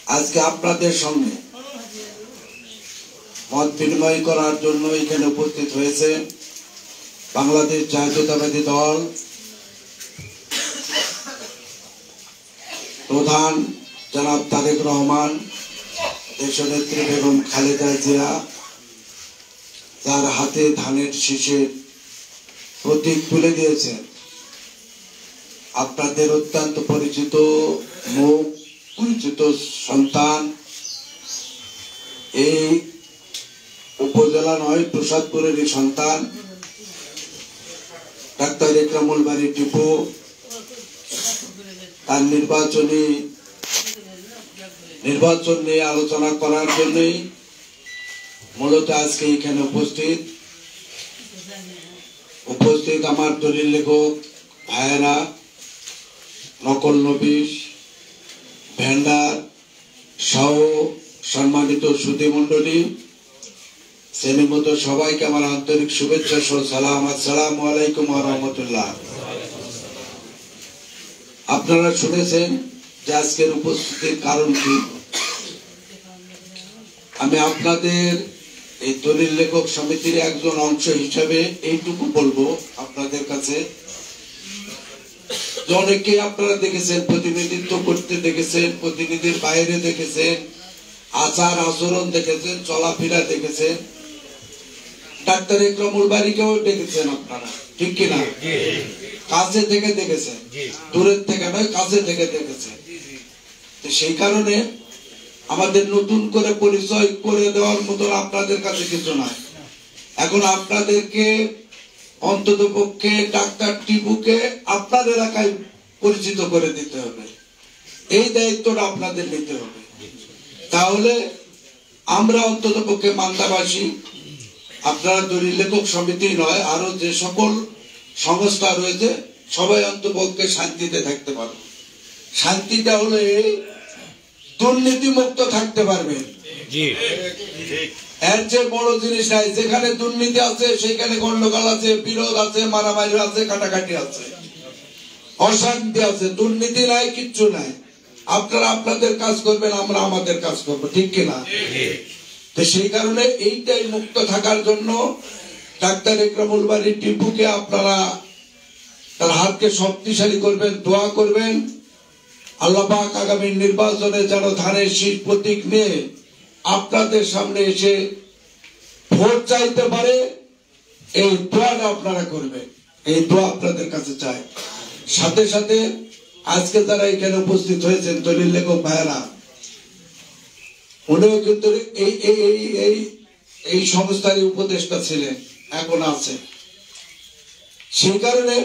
আজকে আপনাদের সঙ্গে মত বিনিময় করার জন্য এখানে উপস্থিত হয়েছে বাংলাদেশ জাতীয়তাবাদী দল প্রধান জনাব তারেক রহমান, দেশনেত্রী বেগম খালেদা জিয়া, যার হাতে ধানের শীষের প্রতীক তুলে দিয়েছেন। আপনাদের অত্যন্ত পরিচিত মুখ, পরিচিত সন্তান, এই উপজেলা নয় প্রসাদপুরেরই সন্তান ডাক্তার একরামুল বারী টিপু, তার নির্বাচন নিয়ে আলোচনা করার জন্যই মূলত আজকে এখানে উপস্থিত আমার দলিল লেখক ভাইয়েরা, নকল নবিশ, ভেন্ডার সহ সম্মানিত সুধী মন্ডলী, শ্রেণীমতো সবাইকে আমার আন্তরিক শুভেচ্ছা সহ সালাম। আসসালামু আলাইকুম ওয়া রাহমাতুল্লাহ। আপনারা শুনেছেন যে আজকের উপস্থিতির কারণ কি। আমি আপনাদের এই দলিল লেখক সমিতির একজন অংশ হিসাবে এইটুকু বলবো আপনাদের কাছে, অনেকে আপনারা দেখেছেন, প্রতিনিধিত্ব করতে দেখেছেন, প্রতিনিধির বাইরে দেখেছেন, আচার আচরণ দেখেছেন, চলাফেরা দেখেছেন, ডাক্তার একরামুল বারীকেও দেখেছেন আপনারা, ঠিক কিনা? কাছে থেকে দেখেছেন, দূরের থেকে নয়, কাছে থেকে দেখেছেন। সেই কারণে আমাদের নতুন করে পরিচয় করে দেওয়ার মতন আপনাদের কাছে কিছু নাই। এখন আপনাদেরকে অন্তত পক্ষে ডাক্তার টিপুকে আপনার এলাকায় পরিচিত করে দিতে হবে, এই দায়িত্বটা আপনাদের নিতে হবে। তাহলে আমরা অন্তত পক্ষে মান্দাবাসী, আপনারা দলিল লেখক সমিতি নয়, আরো যে সকল সংস্থা রয়েছে সবাই অন্তপক্ষে শান্তিতে থাকতে পারবে। শান্তিটা হলো এই, দুর্নীতি মুক্ত থাকতে পারবে, এর যে বড় জিনিস নাই। যেখানে দুর্নীতি আছে সেখানে গন্ডগোল আছে, বিরোধ আছে, মারামারি আছে, কাটাকাটি আছে, অশান্তি আছে। দুর্নীতি নাই, কিচ্ছু নাই। আপনারা আপনাদের কাজ করবেন, আমরা আমাদের কাজ করবো, ঠিক কিনা? তো সেই কারণে এইটাই মুক্ত থাকার জন্য ডাক্তার একরামুল বারী টিপুকে আপনারা তার হাতকে শক্তিশালী করবেন, দোয়া করবেন। আল্লাহ পাক আগামী নির্বাচনে যেন ধানের শীষ প্রতীক নিয়ে আপনাদের সামনে এসে ভোট চাইতে পারে, এই দোয়াটা আপনারা করবেন। এই দোয়া আপনাদের কাছে চাই। সাথে সাথে আজকে যারা এখানে উপস্থিত হয়েছেন দলিল লেখক ভাইয়েরা, উনিও কিন্তু এই সংস্থারই উপদেষ্টা ছিলেন, এখন আছে। সেই কারণে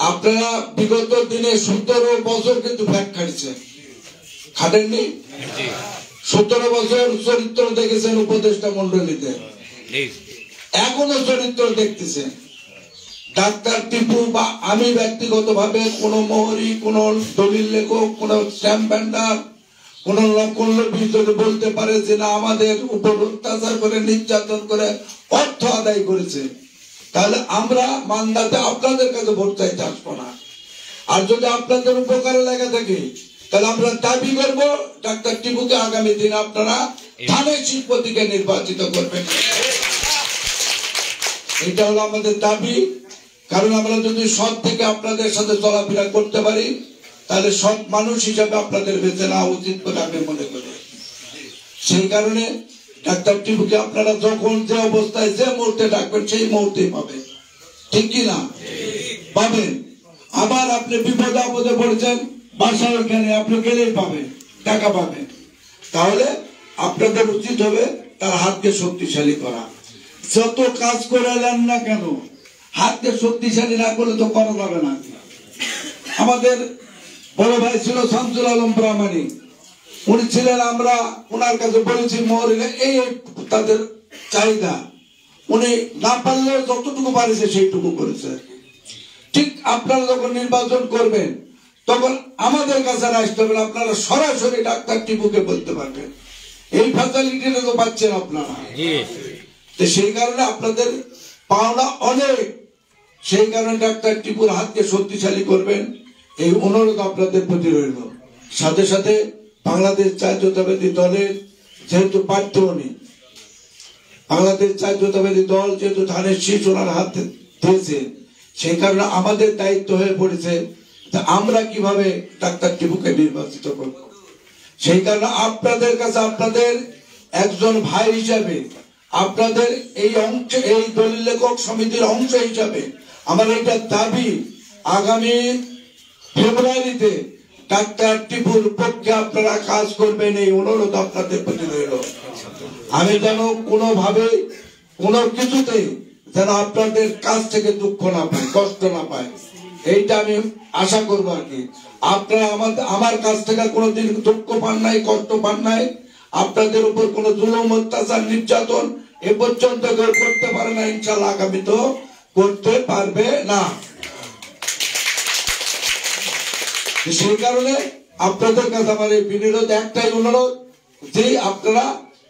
আপনারা বিগত দিনে 17 বছর কিন্তু ফ্যাক খাটছেন, খাটেননি? 17 বছর চরিত্র দেখেছেন উপদেষ্টা মন্ডলীতে, এখনো চরিত্র দেখতেছেন। ডাক্তার টিপু বা আমি ব্যক্তিগতভাবে কোন মোহরি, কোন দলিল লেখক, কোন স্ট্যাম্প ভেন্ডার, কোন নকল নবিশ যদি বলতে পারে যে না আমাদের উপর অত্যাচার করে, নির্যাতন করে অর্থ আদায় করেছে, তাহলে আমরা মান্দাতে আপনাদের কাছে ভোট চাইতে আসবো না। আর যদি আপনাদের উপকারে লেগে থাকে তাহলে আমরা দাবি করবো ডাক্তার টিপুকে আগামী দিন আপনারা ধানের শীষ প্রতীকে নির্বাচিত করবেন। এটা হলো আমাদের দাবি। কারণ আমরা যদি সৎ থেকে আপনাদের সাথে চলাফেরা করতে পারি তাহলে সৎ মানুষ হিসাবে আপনাদের বেঁচে নেওয়া উচিত বলে আমি মনে করি। সেই কারণে ডাক্তার টিপুকে আপনারা যখন যে অবস্থায় যে মুহূর্তে ডাকবেন সেই মুহূর্তেই পাবেন, ঠিক কিনা? পাবেন। আবার আপনি বিপদে আপদে পড়েছেন, বাসায় ওখানে আপনি গেলেই পাবেন, টাকা পাবেন। তাহলে আপনাদের উচিত হবে তার হাতকে শক্তিশালী করা। যত কাজ করে নেন না কেন, হাতকে শক্তিশালী না করলে তো করা যাবে না। আমাদের বড় ভাই ছিল শামসুল আলম প্রামাণিক, উনি ছিলেন, আমরা ওনার কাছে বলেছি মহরিলে এই তাদের চাহিদা, উনি না পারলে যতটুকু পারেছে সেইটুকু করেছে। ঠিক আপনারা যখন নির্বাচন করবেন তখন আমাদের কাছে আসতে হবে, আপনারা সরাসরি ডাক্তার টিপুকে বলতে পারবেন। এই ফ্যাসিলিটিটা তো পাচ্ছেন আপনারা। সেই কারণে আপনাদের পাওনা অনেক, সেই কারণে ডাক্তার টিপুর হাতকে শক্তিশালী করবেন, এই অনুরোধ আপনাদের প্রতি রইল। সাথে সাথে বাংলাদেশ জাতীয়তাবাদী দলের যেহেতু প্রার্থী উনি, বাংলাদেশ জাতীয়তাবাদী দল যেহেতু ধানের শীষ ওনার হাতে দিয়েছে, সেই কারণে আমাদের দায়িত্ব হয়ে পড়েছে যে আমরা কিভাবে ডাক্তার টিপুকে নির্বাচিত করব। সেই কারণে আপনাদের কাছে, আপনাদের একজন ভাই হিসাবে, আপনাদের এই অংশ, এই দলিল লেখক সমিতির অংশ হিসাবে আমার এটা দাবি, আগামী ফেব্রুয়ারিতে ডাক্তার টিপুর পক্ষে আপনারা কাজ করবেন, এই অনুরোধ আপনাদের প্রতি রইল। আমি যেন কোনোভাবে কোনো কিছুতে যেন আপনাদের কাছ থেকে দুঃখ না পাই, কষ্ট না পাই, এইটা আমি আশা করবো আর কি। আপনারা আমার কাছ থেকে কোনোদিন দুঃখ পান নাই, কষ্ট পান নাই, আপনাদের উপর কোনো জুলুম, অত্যাচার, নির্যাতন এ পর্যন্ত কেউ করতে পারে না, ইনশাল্লাহ আগামী তো করতে পারবে না। সেই কারণে আপনাদের কাছে আমার এই বিনিয়োগ একটাই অনুরোধ যে আপনারা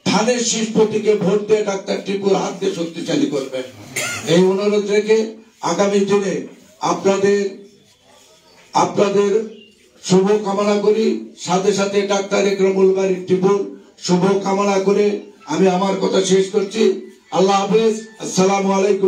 ধানের শীষ প্রতীকে ভোট দিয়ে ডাক্তার টিপুর হাত দিয়ে শক্তিশালী করবেন। এই অনুরোধ রেখে আগামী দিনে আপনাদের শুভ কামনা করি, সাথে সাথে ডাক্তার একরামুল বারী টিপুর শুভ কামনা করে আমি আমার কথা শেষ করছি। আল্লাহ হাফেজ, আসসালামু আলাইকুম।